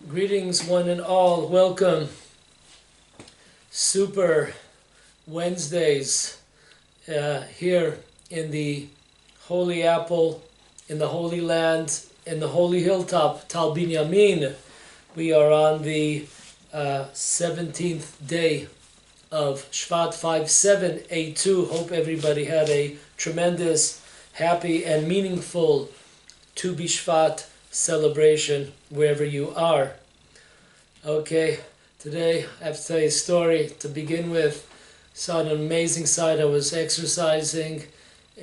Greetings, one and all. Welcome. Super Wednesdays here in the Holy Apple, in the Holy Land, in the Holy Hilltop, Tal Binyamin. We are on the 17th day of Shvat 5782. Hope everybody had a tremendous, happy, and meaningful Tu B'Shvat celebration wherever you are. Okay, today I have to tell you a story to begin with. Saw an amazing sight. I was exercising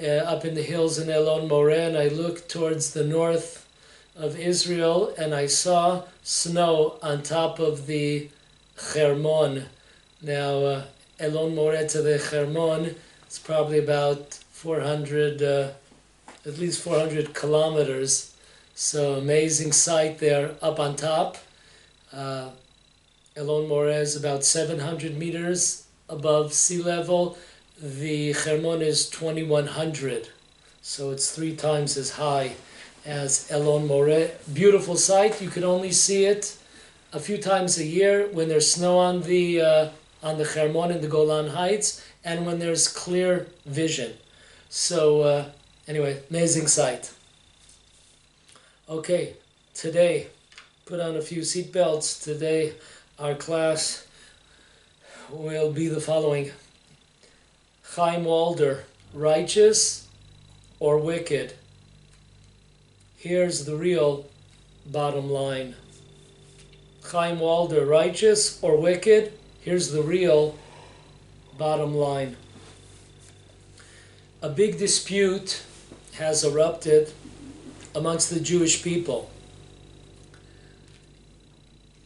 up in the hills in Elon Moreh, and I looked towards the north of Israel, and I saw snow on top of the Hermon. Now, Elon Moreh to the Hermon, it's probably about 400, at least 400 kilometers. So amazing sight there up on top. Elon Moreh is about 700 meters above sea level. The Hermon is 2100, so it's 3 times as high as Elon Moreh. Beautiful sight. You can only see it a few times a year when there's snow on the Hermon in the Golan Heights, and when there's clear vision. So anyway, amazing sight. Okay, today, put on a few seatbelts. Today, our class will be the following. Chaim Walder, righteous or wicked? Here's the real bottom line. Chaim Walder, righteous or wicked? Here's the real bottom line. A big dispute has erupted amongst the Jewish people.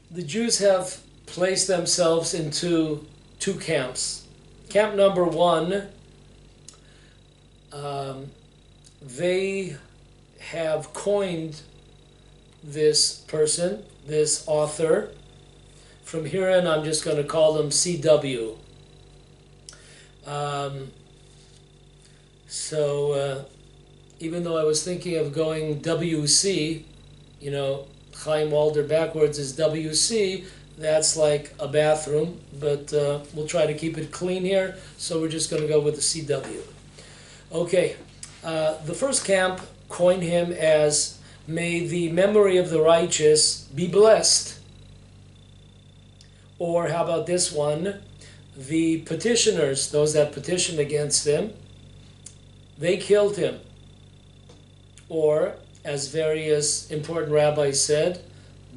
The Jews have placed themselves into 2 camps. Camp number 1, they have coined this person, this author. From here on, I'm just going to call them CW. Even though I was thinking of going WC, Chaim Walder backwards is WC, that's like a bathroom, but we'll try to keep it clean here, so we're just going to go with the CW. Okay, the first camp coined him as, "May the memory of the righteous be blessed." Or how about this one? The petitioners, those that petitioned against him, they killed him. Or, as various important rabbis said,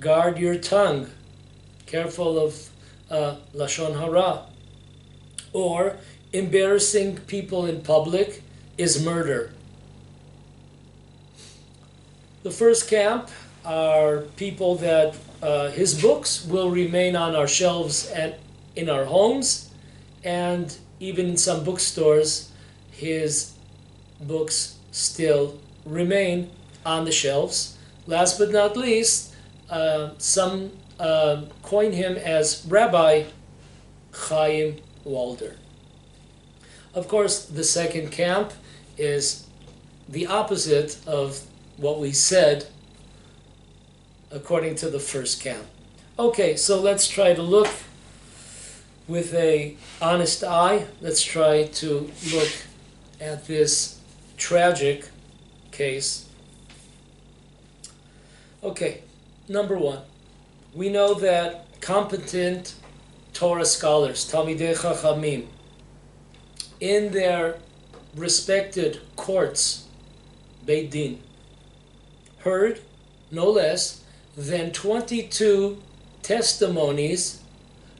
guard your tongue. Careful of Lashon Hara. Or, embarrassing people in public is murder. The first camp are people that his books will remain on our shelves and in our homes, and even in some bookstores, his books still remain on the shelves. Last but not least, some coin him as Rabbi Chaim Walder. Of course, the second camp is the opposite of what we said according to the first camp. Okay, so let's try to look with an honest eye. Let's try to look at this tragic case. Okay, number 1. We know that competent Torah scholars, Talmidei Chachamim, in their respected courts, Beit Din, heard no less than 22 testimonies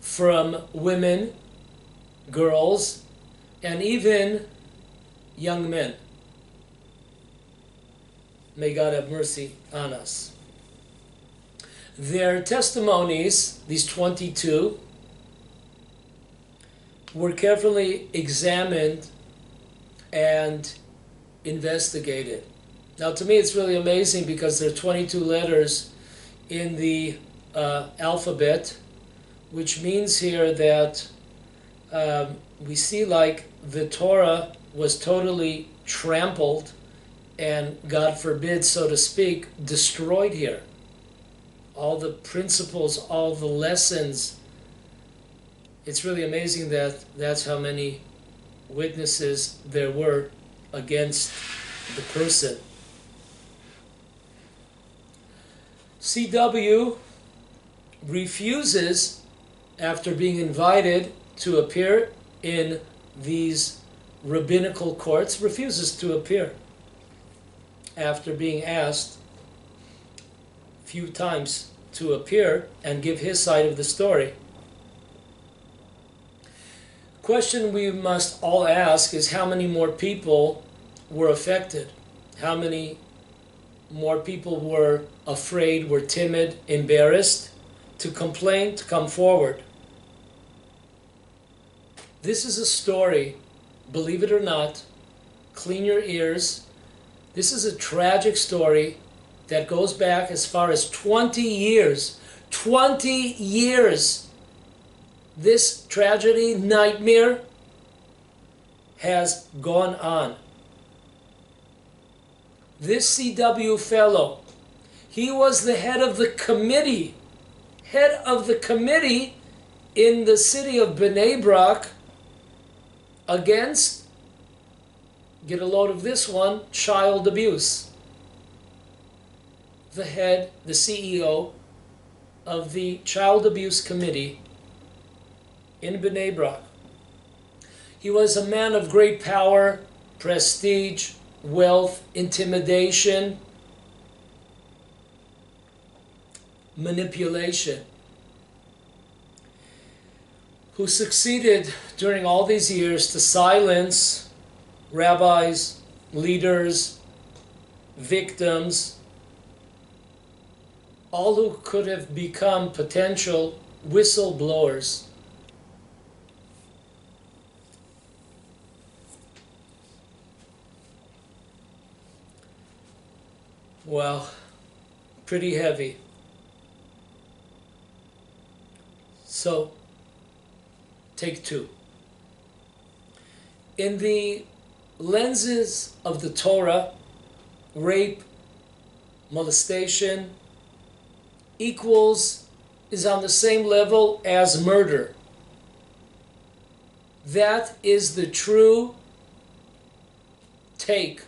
from women, girls, and even young men. May God have mercy on us. Their testimonies, these 22, were carefully examined and investigated. Now, to me, it's really amazing because there are 22 letters in the alphabet, which means here that we see like the Torah was totally trampled and, God forbid, so to speak, destroyed here. all the principles, all the lessons. It's really amazing that that's how many witnesses there were against the person. CW refuses, after being invited to appear in these rabbinical courts, refuses to appear after being asked a few times to appear and give his side of the story. Question we must all ask is how many more people were affected? How many more people were afraid, were timid, embarrassed to complain, to come forward? This is a story, believe it or not, clean your ears. This is a tragic story that goes back as far as 20 years. 20 years! This tragedy, nightmare, has gone on. This CW fellow, he was the head of the committee in the city of Bnei Brak against, get a load of this one, child abuse. The head, the CEO of the child abuse committee in Bnei Brak. He was a man of great power, prestige, wealth, intimidation, manipulation, who succeeded during all these years to silence rabbis, leaders, victims, all who could have become potential whistleblowers. Well, pretty heavy. So, take two. In the lenses of the Torah, rape, molestation, is on the same level as murder. That is the true take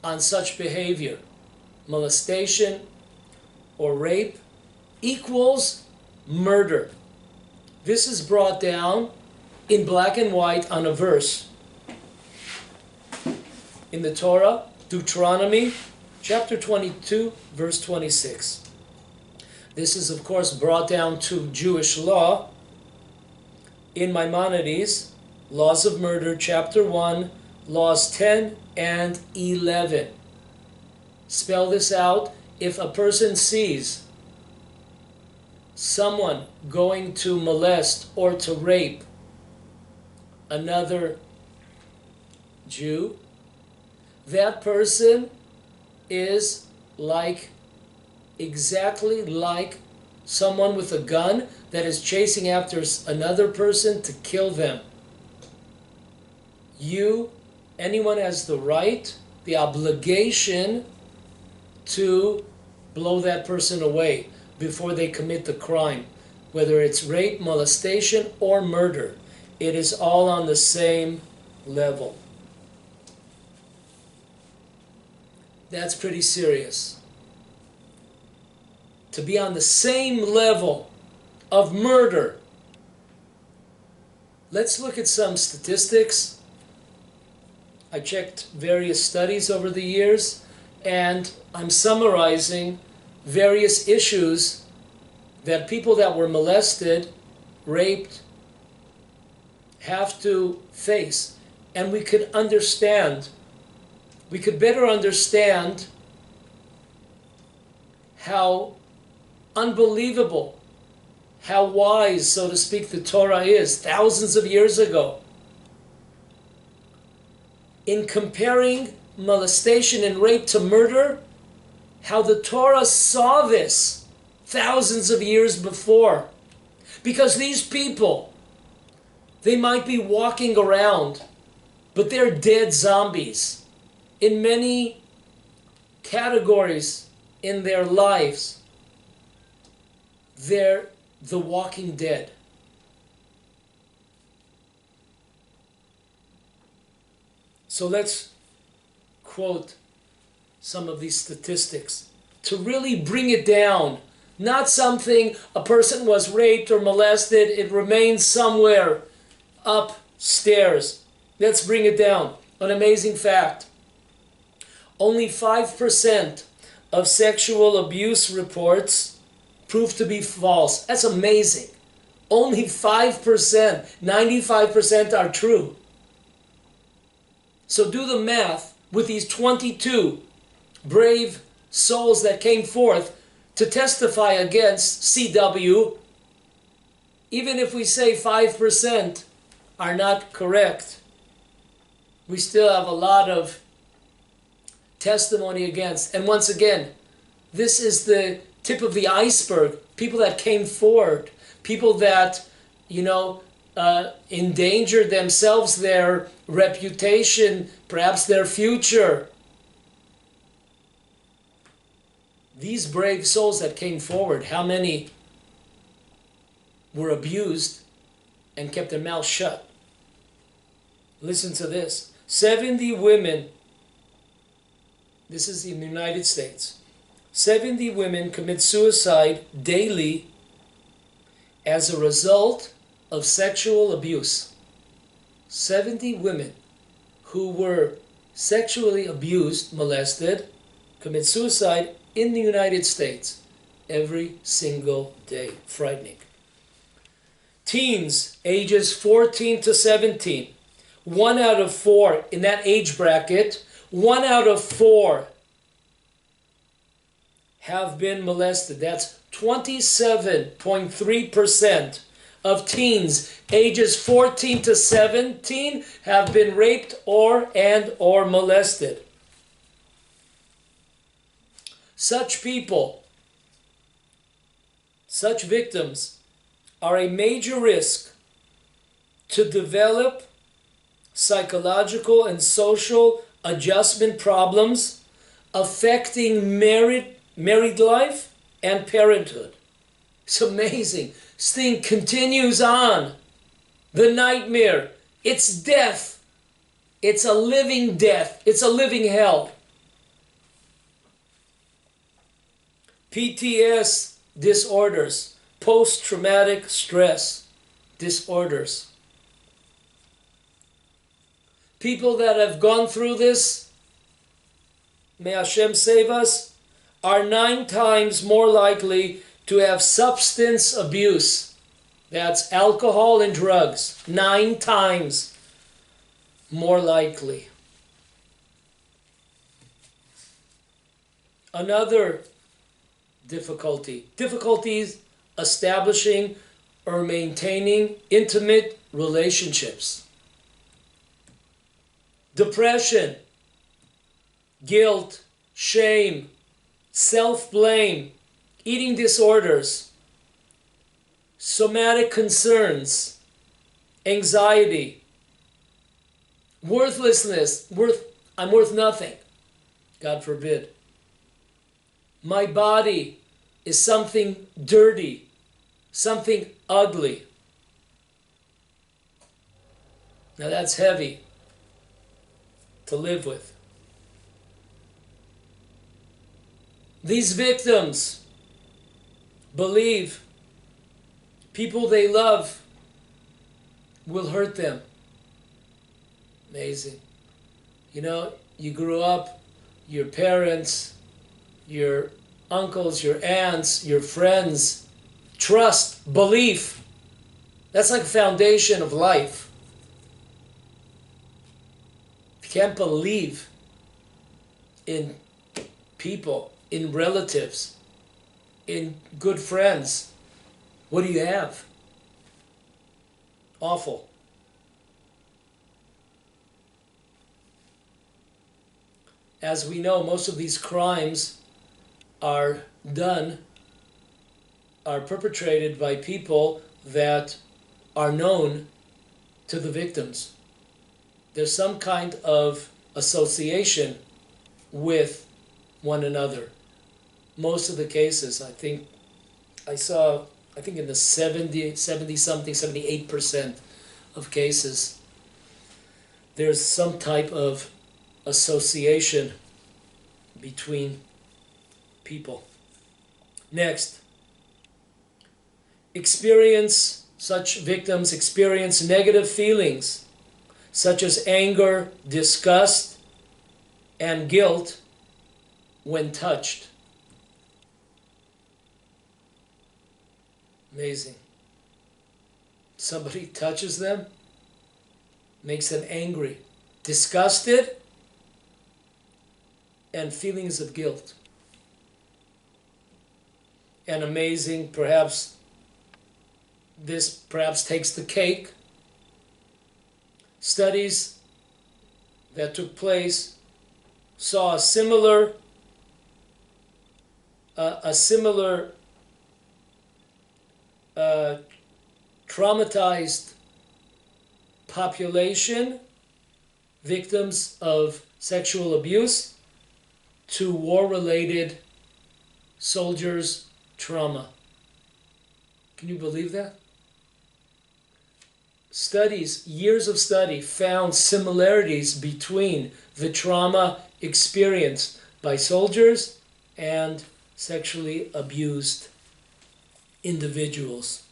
on such behavior. Molestation or rape equals murder. This is brought down in black and white on a verse in the Torah, Deuteronomy chapter 22, verse 26. This is, of course, brought down to Jewish law in Maimonides, Laws of Murder, chapter 1, laws 10 and 11. Spell this out. If a person sees someone going to molest or to rape another Jew, that person is exactly like someone with a gun that is chasing after another person to kill them. Anyone has the right, the obligation to blow that person away before they commit the crime, whether it's rape, molestation, or murder. It is all on the same level. That's pretty serious. To be on the same level of murder. Let's look at some statistics. I checked various studies over the years, and I'm summarizing various issues that people that were molested, raped, have to face. And we could better understand how unbelievable, how wise, so to speak, the Torah is thousands of years ago. In comparing molestation and rape to murder, how the Torah saw this thousands of years before. Because these people, they might be walking around, but they're dead zombies in many categories in their lives. they're the walking dead. So let's quote some of these statistics to really bring it down. Not something a person was raped or molested, it remains somewhere upstairs. Let's bring it down. An amazing fact. Only 5% of sexual abuse reports prove to be false. That's amazing. Only 5%. 95% are true. So do the math with these 22 brave souls that came forth to testify against CW. Even if we say 5% are not correct, we still have a lot of testimony against. And once again, this is the tip of the iceberg. People that came forward, people that, endangered themselves, their reputation, perhaps their future. These brave souls that came forward, how many were abused and kept their mouths shut? Listen to this. 70 women, this is in the United States, 70 women commit suicide daily as a result of sexual abuse. 70 women who were sexually abused, molested, commit suicide in the United States every single day. Frightening. Teens, ages 14 to 17, 1 out of 4 in that age bracket, 1 out of 4 have been molested. That's 27.3% of teens ages 14 to 17 have been raped or molested. Such people, such victims, are a major risk to develop psychological and social adjustment problems affecting married life and parenthood. It's amazing. This thing continues on. The nightmare. It's death. It's a living death. It's a living hell. PTS disorders, post-traumatic stress disorders. People that have gone through this, may Hashem save us, are 9 times more likely to have substance abuse. That's alcohol and drugs. 9 times more likely. Another difficulties establishing or maintaining intimate relationships. Depression, guilt, shame, self-blame, eating disorders, somatic concerns, anxiety, worthlessness, I'm worth nothing, God forbid. My body is something dirty, something ugly. Now that's heavy to live with. These victims believe people they love will hurt them. Amazing. You grew up, your parents, your uncles, your aunts, your friends, trust, belief. That's like a foundation of life. If you can't believe in people, in relatives, in good friends, what do you have? Awful. As we know, most of these crimes are perpetrated by people that are known to the victims. There's some kind of association with one another. Most of the cases, I think I saw, I think in the 70 something, 78% of cases, there's some type of association between people. Next, such victims experience negative feelings such as anger, disgust, and guilt when touched. Amazing. Somebody touches them, makes them angry, disgusted, and feelings of guilt. And amazing, perhaps this takes the cake. Studies that took place saw a similar traumatized population, victims of sexual abuse, to war-related soldiers' trauma. Can you believe that? Studies, years of study, found similarities between the trauma experienced by soldiers and sexually abused individuals.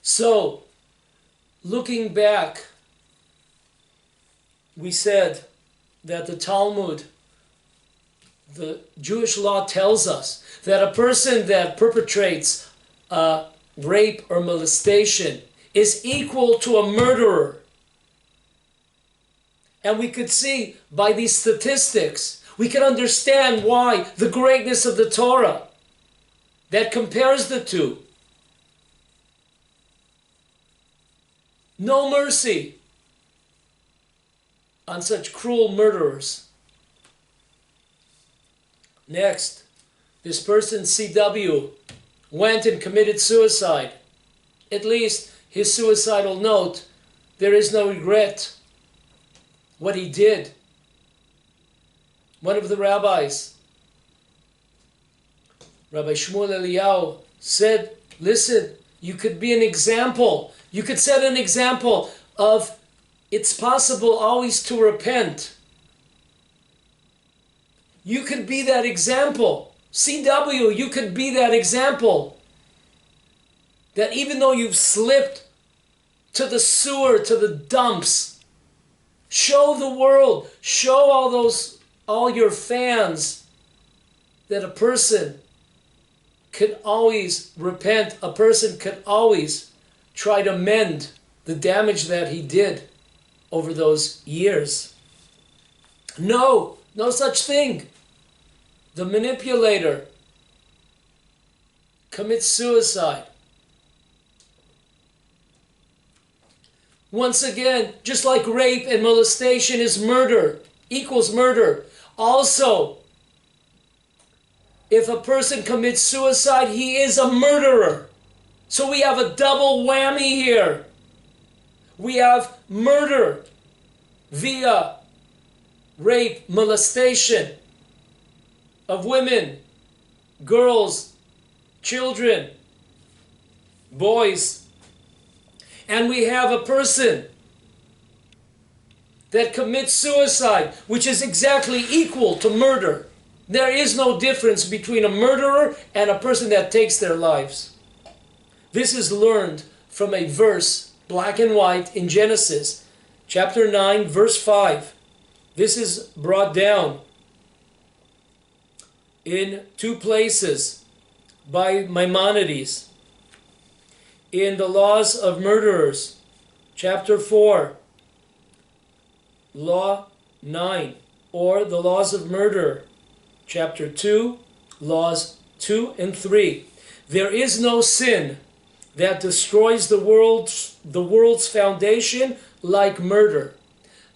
So, looking back, we said that the Talmud, the Jewish law, tells us that a person that perpetrates rape or molestation is equal to a murderer. And we could see by these statistics, we can understand why the greatness of the Torah that compares the two. No mercy on such cruel murderers. Next, this person, CW, went and committed suicide. At least his suicidal note, there is no regret what he did. One of the rabbis, Rabbi Shmuel Eliyahu, said, listen, you could be an example. You could set an example of it's possible always to repent. You could be that example. CW, you could be that example. That even though you've slipped to the sewer, to the dumps, show the world, show all your fans that a person can always repent, a person can always try to mend the damage that he did over those years. No such thing. The manipulator commits suicide. Once again, just like rape and molestation is murder, equals murder, also, if a person commits suicide, he is a murderer. So we have a double whammy here. We have murder via rape, molestation of women, girls, children, boys. And we have a person that commits suicide, which is exactly equal to murder. There is no difference between a murderer and a person that takes their lives. This is learned from a verse, black and white, in Genesis, chapter 9, verse 5. This is brought down in two places by Maimonides. In the Laws of Murderers, chapter 4, Law 9, or the Laws of Murder, chapter 2, Laws 2 and 3. There is no sin that destroys the world's foundation like murder.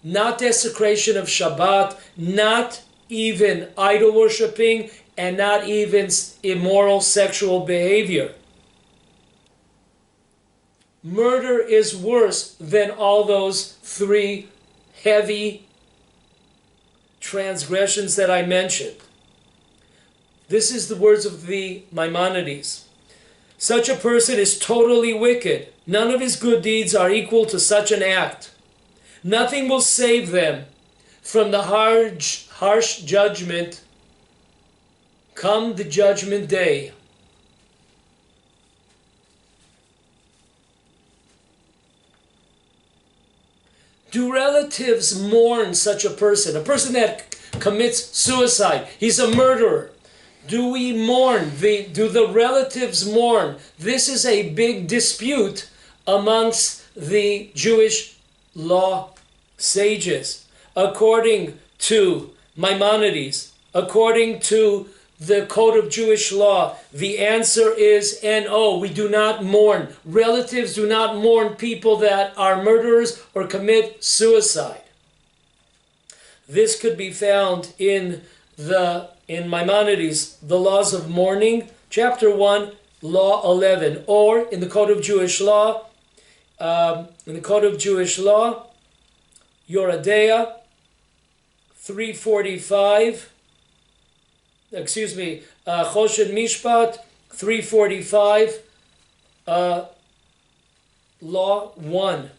Not desecration of Shabbat, not even idol worshiping, and not even immoral sexual behavior. Murder is worse than all those three heavy transgressions that I mentioned. This is the words of the Maimonides. Such a person is totally wicked. None of his good deeds are equal to such an act. Nothing will save them from the harsh judgment come the judgment day. Do relatives mourn such a person that commits suicide? He's a murderer. Do we mourn? Do the relatives mourn? This is a big dispute amongst the Jewish law sages. According to Maimonides, according to the Code of Jewish Law, the answer is no, we do not mourn. Relatives do not mourn people that are murderers or commit suicide. This could be found in Maimonides, the Laws of Mourning, chapter 1, Law 11, or in the Code of Jewish Law, Yoradea 345, Choshen Mishpat 345, Law 1.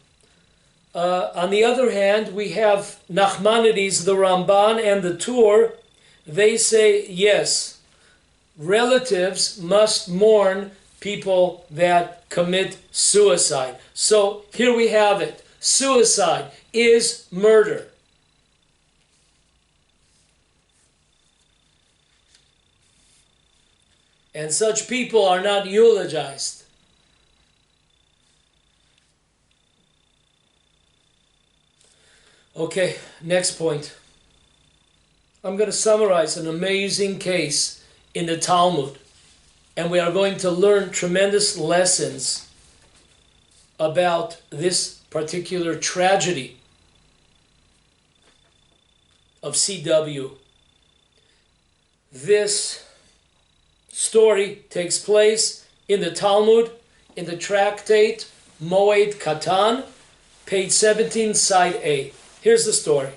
On the other hand, we have Nachmanides, the Ramban, and the Tur. They say, yes, relatives must mourn people that commit suicide. So here we have it. Suicide is murder. And such people are not eulogized. Okay, next point. I'm going to summarize an amazing case in the Talmud. And we are going to learn tremendous lessons about this particular tragedy of CW. This story takes place in the Talmud, in the tractate Moed Katan, page 17, side A. Here's the story.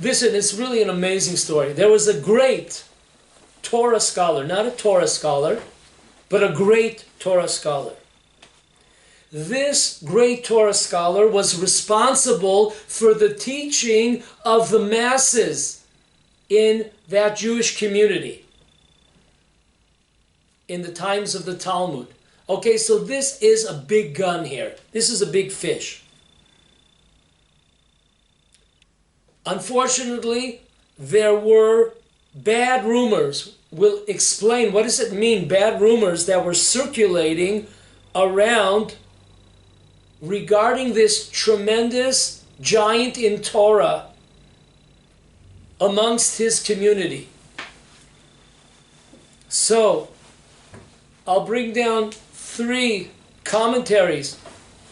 Listen, it's really an amazing story. There was a great Torah scholar, not a Torah scholar, but a great Torah scholar. This great Torah scholar was responsible for the teaching of the masses in that Jewish community in the times of the Talmud. Okay, so this is a big gun here. This is a big fish. Unfortunately, there were bad rumors. We'll explain what does it mean, bad rumors that were circulating around regarding this tremendous giant in Torah amongst his community. So, I'll bring down 3 commentaries.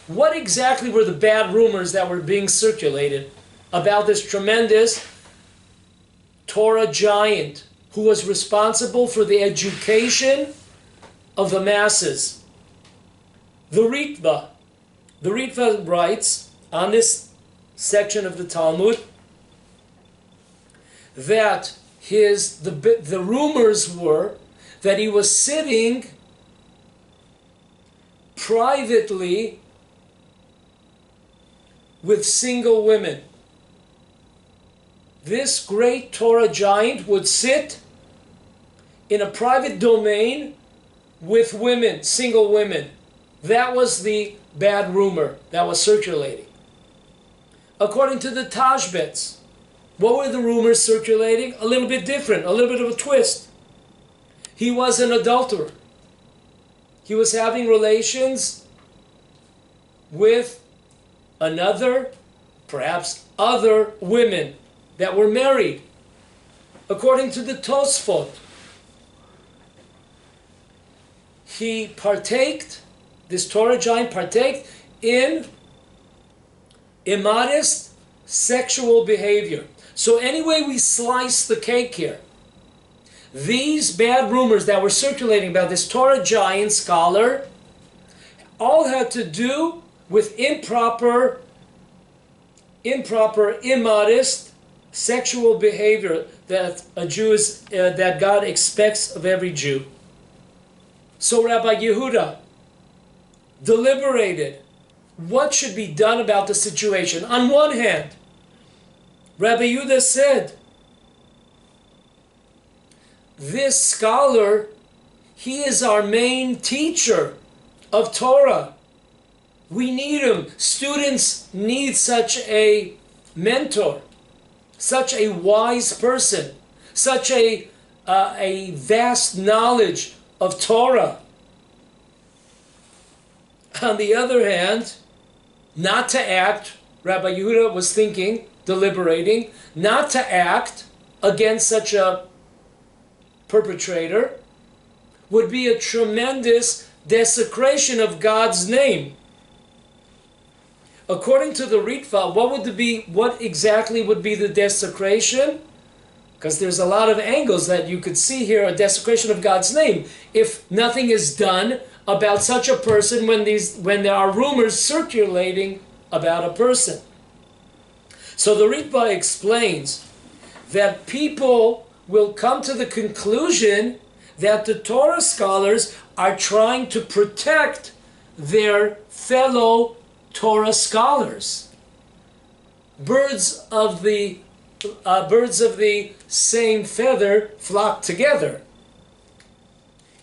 What exactly were the bad rumors that were being circulated about this tremendous Torah giant who was responsible for the education of the masses? The Richter writes on this section of the Talmud that the rumors were that he was sitting privately with single women. This great Torah giant would sit in a private domain with women, single women. That was the bad rumor that was circulating. According to the Tashbetz, what were the rumors circulating? A little bit different, a little bit of a twist. He was an adulterer. He was having relations with another, perhaps other women that were married. According to the Tosfot, he this Torah giant partaked in immodest sexual behavior. So anyway we slice the cake here, these bad rumors that were circulating about this Torah giant scholar all had to do with improper, immodest sexual behavior that a Jew is, that God expects of every Jew. So Rabbi Yehudah deliberated what should be done about the situation. On one hand, Rabbi Yehudah said, this scholar, he is our main teacher of Torah. We need him. Students need such a mentor, such a wise person, such a vast knowledge of Torah. On the other hand, not to act, Rabbi Yehudah was thinking, deliberating, not to act against such a perpetrator would be a tremendous desecration of God's name. According to the Richter, what exactly would be the desecration? Because there's a lot of angles that you could see here, a desecration of God's name. If nothing is done about such a person when there are rumors circulating about a person. So the Richter explains that people will come to the conclusion that the Torah scholars are trying to protect their fellow Torah scholars. Birds of the same feather flock together.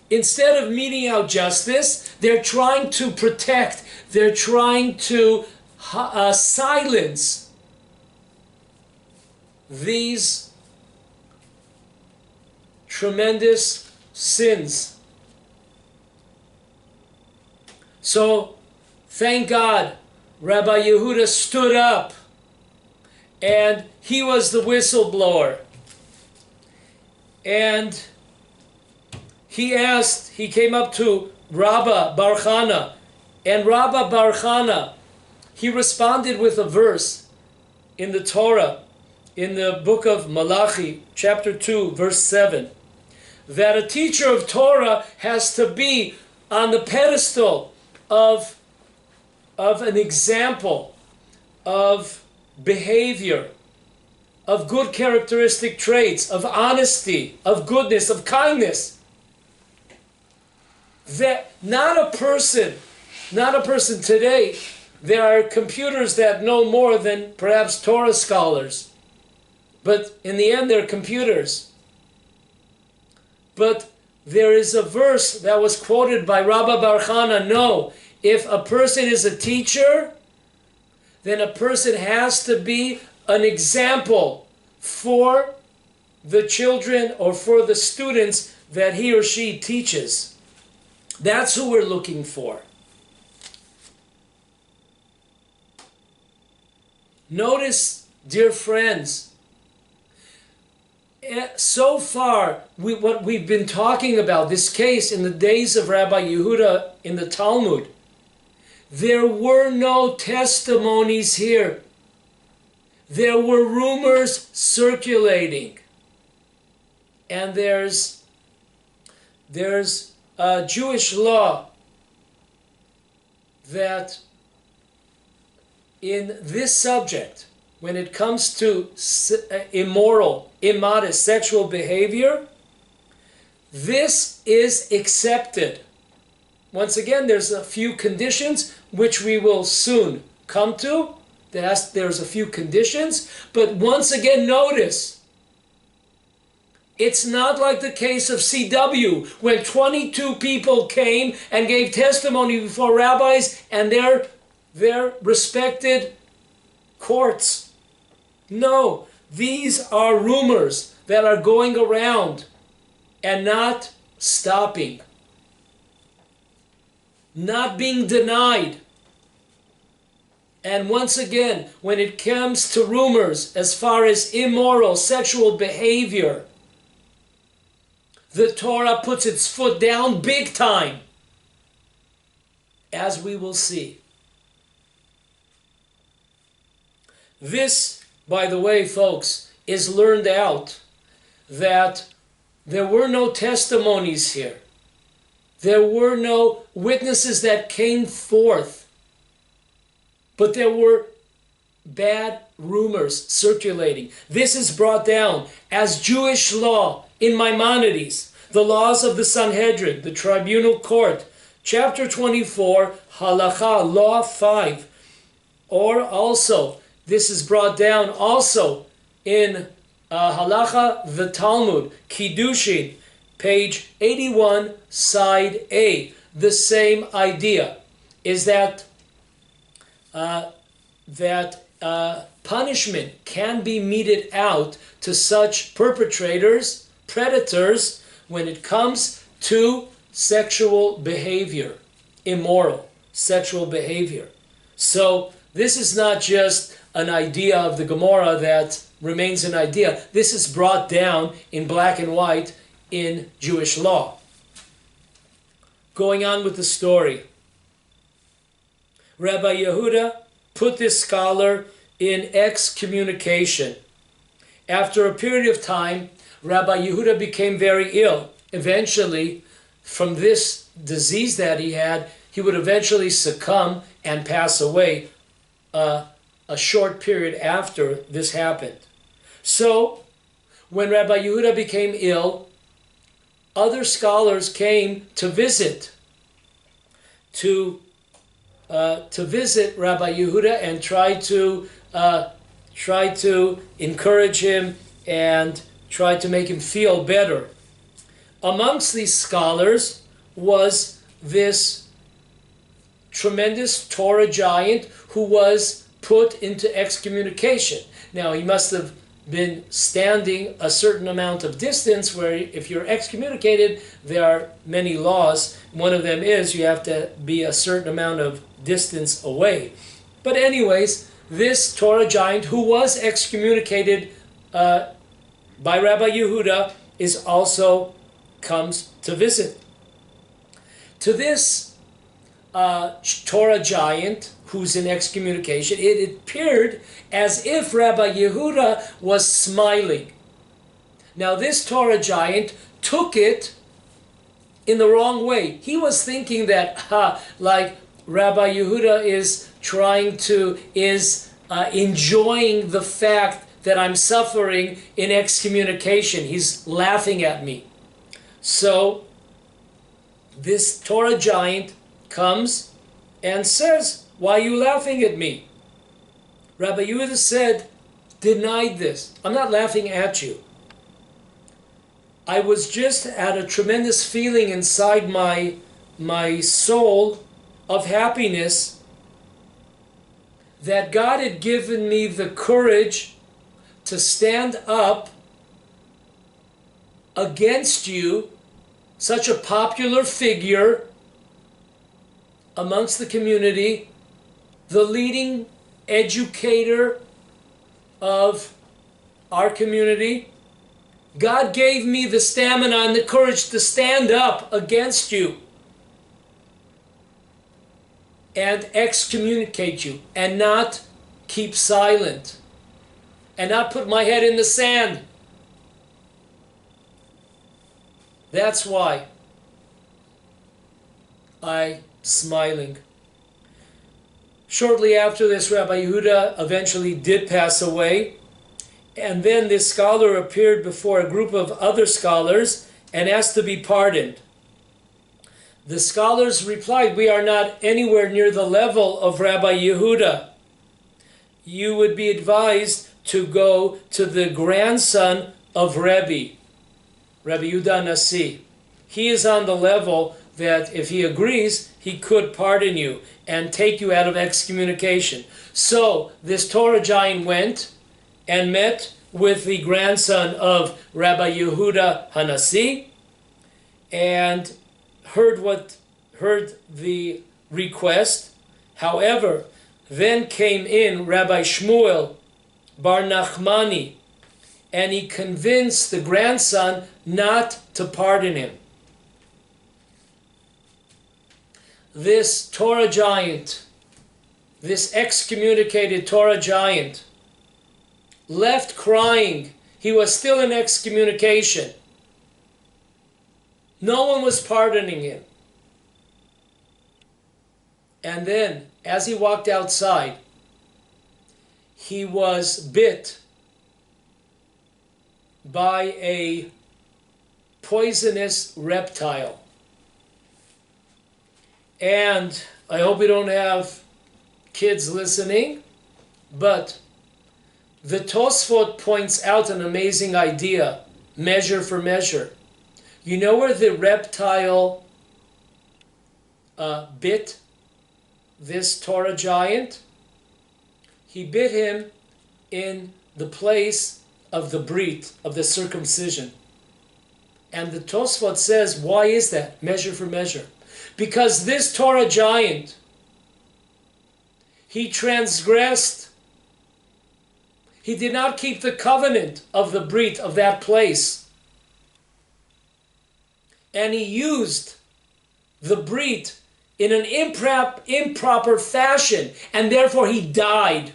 Instead of meting out justice, they're trying to protect, they're trying to silence these tremendous sins. So, thank God, Rabbi Yehudah stood up and he was the whistleblower. And he came up to Rabba Bar Chana, and Rabba Bar Chana, he responded with a verse in the Torah, in the book of Malachi, chapter 2, verse 7, that a teacher of Torah has to be on the pedestal of an example of behavior, of good characteristic traits, of honesty, of goodness, of kindness. That not a person today, there are computers that know more than perhaps Torah scholars. But in the end, they're computers. But there is a verse that was quoted by Rabba Bar Chana. No, if a person is a teacher, then a person has to be an example for the children or for the students that he or she teaches. That's who we're looking for. Notice, dear friends, so far, what we've been talking about, this case in the days of Rabbi Yehudah in the Talmud, there were no testimonies here. There were rumors circulating. And there's Jewish law that in this subject, when it comes to immoral, immodest sexual behavior, this is accepted. Once again, there's a few conditions which we will soon come to. There's a few conditions, but once again, notice, it's not like the case of CW, when 22 people came and gave testimony before rabbis and their respected courts. No, these are rumors that are going around and not stopping, not being denied. And once again, when it comes to rumors as far as immoral sexual behavior, the Torah puts its foot down big time, as we will see. This, by the way, folks, is learned out that there were no testimonies here. There were no witnesses that came forth. But there were bad rumors circulating. This is brought down as Jewish law in Maimonides, the laws of the Sanhedrin, the tribunal court, chapter 24, Halacha, law 5. Or also, this is brought down also in Halacha, the Talmud, Kiddushin, page 81, side A. The same idea is that punishment can be meted out to such perpetrators, predators, when it comes to sexual behavior, immoral sexual behavior. So this is not just an idea of the Gemara that remains an idea. This is brought down in black and white in Jewish law. Going on with the story. Rabbi Yehudah put this scholar in excommunication. After a period of time, Rabbi Yehudah became very ill. Eventually, from this disease that he had, he would eventually succumb and pass away a short period after this happened. So, when Rabbi Yehudah became ill, other scholars came to visit Rabbi Yehudah and try to encourage him and try to make him feel better. Amongst these scholars was this tremendous Torah giant who was put into excommunication. Now, he must have been standing a certain amount of distance, where if you're excommunicated, there are many laws. One of them is you have to be a certain amount of distance away. But anyways, this Torah giant who was excommunicated by Rabbi Yehudah is also comes to visit. To this Torah giant who's in excommunication, it appeared as if Rabbi Yehudah was smiling. Now this Torah giant took it in the wrong way. He was thinking that, like Rabbi Yehudah is enjoying the fact that I'm suffering in excommunication. He's laughing at me. So this Torah giant comes and says, "Why are you laughing at me?" Rabbi Yehudah said, denied this. "I'm not laughing at you. I was just at a tremendous feeling inside my soul of happiness that God had given me the courage to stand up against you, such a popular figure amongst the community, the leading educator of our community. God gave me the stamina and the courage to stand up against you and excommunicate you and not keep silent and not put my head in the sand. That's why I'm smiling." Shortly after this, Rabbi Yehudah eventually did pass away, and then this scholar appeared before a group of other scholars and asked to be pardoned. The scholars replied, "We are not anywhere near the level of Rabbi Yehudah. You would be advised to go to the grandson of Rabbi Yehudah Nasi. He is on the level that if he agrees, he could pardon you and take you out of excommunication." So this Torah giant went and met with the grandson of Rabbi Yehudah Hanasi and heard the request. However, then came in Rabbi Shmuel Bar Nachmani, and he convinced the grandson not to pardon him. This Torah giant, this excommunicated Torah giant, left crying. He was still in excommunication. No one was pardoning him. And then, as he walked outside, he was bit by a poisonous reptile. And I hope we don't have kids listening, but the Tosfot points out an amazing idea, measure for measure. You know where the reptile bit this Torah giant? He bit him in the place of the brit, of the circumcision. And the Tosfot says, why is that? Measure for measure. Because this Torah giant, he transgressed. He did not keep the covenant of the brit of that place. And he used the brit in an improper fashion, and therefore he died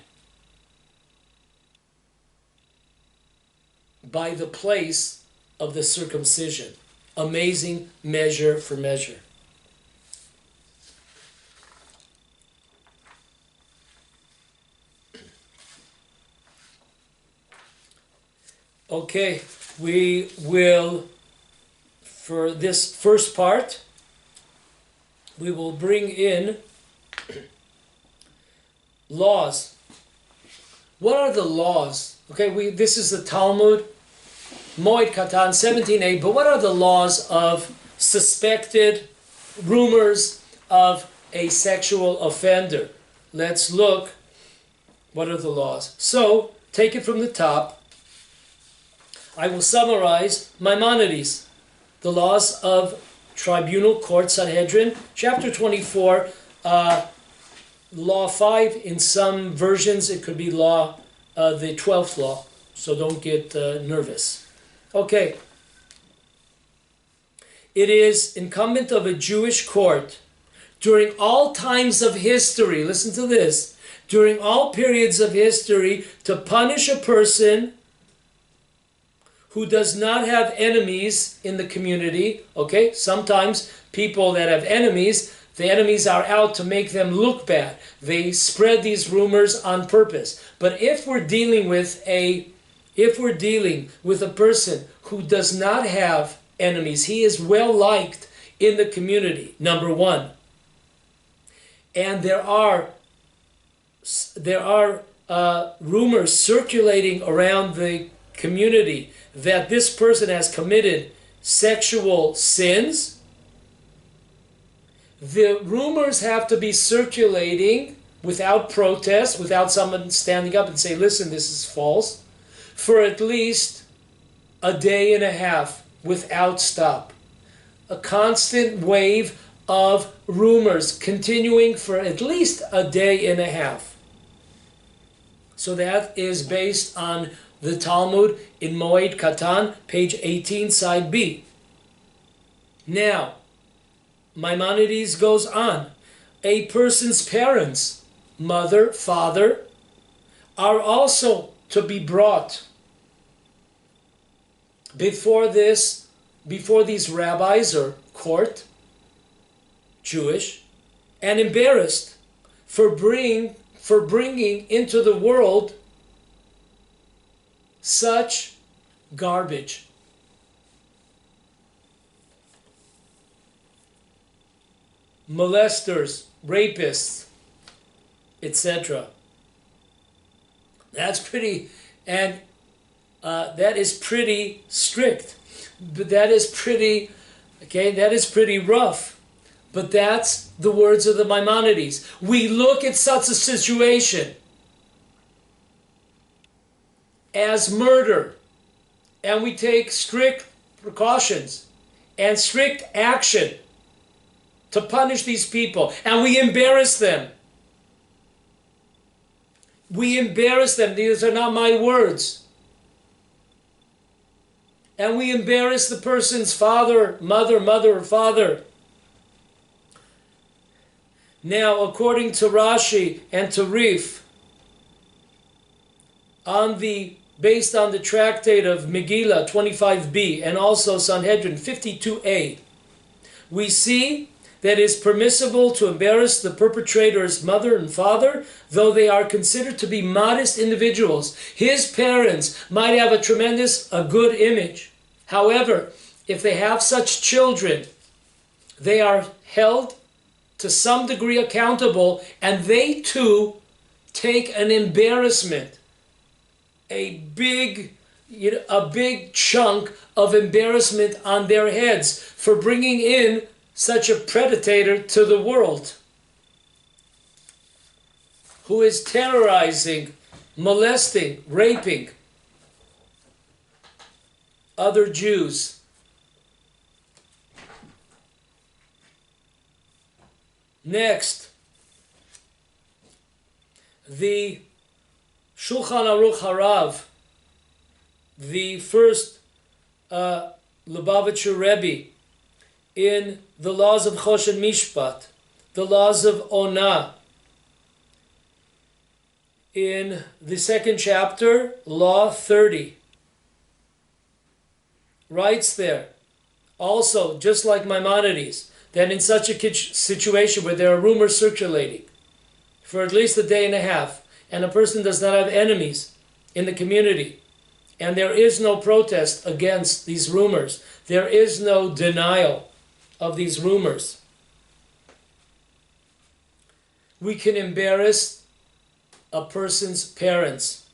by the place of the circumcision. Amazing measure for measure. Okay, we will, for this first part, we will bring in laws. What are the laws? Okay, this is the Talmud, Moed Katan 17a, but what are the laws of suspected rumors of a sexual offender? Let's look. What are the laws? So, take it from the top. I will summarize Maimonides, the laws of Tribunal Court Sanhedrin, chapter 24, law 5. In some versions, it could be law, the 12th law. So don't get nervous. Okay. It is incumbent of a Jewish court during all times of history, listen to this, during all periods of history, to punish a person who does not have enemies in the community. Okay, sometimes people that have enemies, the enemies are out to make them look bad. They spread these rumors on purpose. But if we're dealing with a person who does not have enemies, he is well liked in the community, number one. And there are rumors circulating around the community that this person has committed sexual sins. The rumors have to be circulating without protest, without someone standing up and say, listen, this is false, for at least a day and a half without stop. A constant wave of rumors continuing for at least a day and a half. So that is based on the Talmud in Moed Katan, page 18, side B. Now, Maimonides goes on. A person's parents, mother, father, are also to be brought before these rabbis or court, Jewish, and embarrassed for bringing into the world such garbage. Molesters, rapists, etc. That's pretty, and that is pretty strict. But that is pretty, okay, that is pretty rough. But that's the words of the Maimonides. We look at such a situation as murder, and we take strict precautions and strict action to punish these people, and we embarrass them. We embarrass them. These are not my words. And we embarrass the person's father, mother or father. Now, according to Rashi and to Rif, based on the tractate of Megillah 25b and also Sanhedrin 52a, we see that it is permissible to embarrass the perpetrator's mother and father, though they are considered to be modest individuals. His parents might have a good image. However, if they have such children, they are held to some degree accountable, and they too take an embarrassment, a big chunk of embarrassment on their heads for bringing in such a predator to the world, who is terrorizing, molesting, raping other Jews. Next, the Shulchan Aruch Harav, the first Lubavitcher Rebbe, in the laws of Choshen Mishpat, the laws of Onah, in the second chapter, Law 30, writes there, also, just like Maimonides, that in such a situation where there are rumors circulating for at least a day and a half, and a person does not have enemies in the community, and there is no protest against these rumors, there is no denial of these rumors, we can embarrass a person's parents.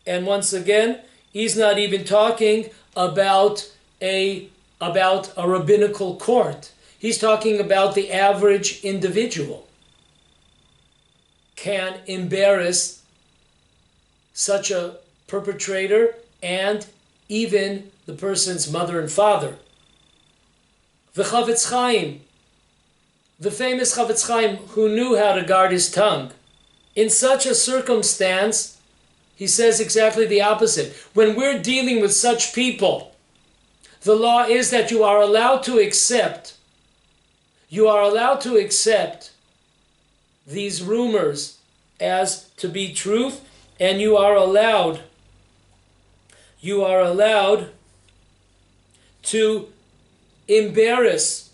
And once again, he's not even talking about a rabbinical court. He's talking about the average individual can embarrass such a perpetrator and even the person's mother and father. The Chavetz Chaim, the famous Chavetz Chaim, who knew how to guard his tongue, in such a circumstance, he says exactly the opposite. When we're dealing with such people, the law is that you are allowed to accept these rumors as to be truth, and you are allowed to embarrass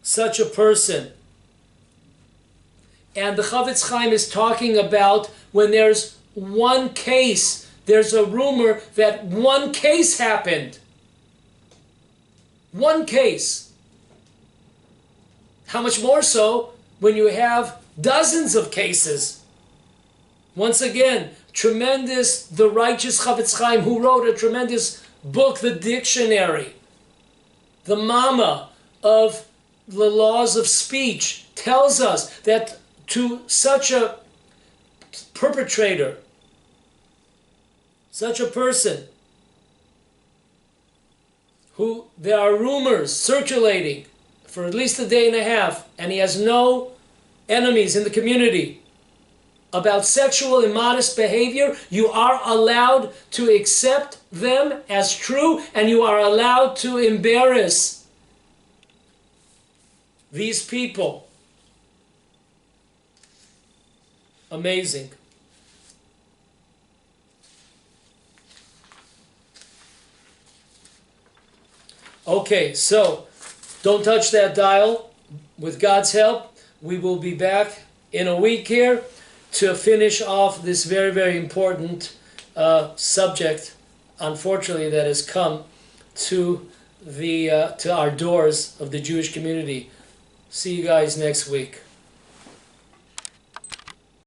such a person. And the Chavetz Chaim is talking about when there's one case, there's a rumor that one case happened. One case. How much more so when you have dozens of cases? Once again, the righteous Chavetz Chaim, who wrote a tremendous book, the dictionary, the Mama of the laws of speech, tells us that to such a perpetrator, such a person, who there are rumors circulating for at least a day and a half, and he has no enemies in the community about sexual immodest behavior, you are allowed to accept them as true, and you are allowed to embarrass these people. Amazing. Okay, so don't touch that dial. With God's help, we will be back in a week here to finish off this very, very important subject, unfortunately, that has come to our doors of the Jewish community. See you guys next week.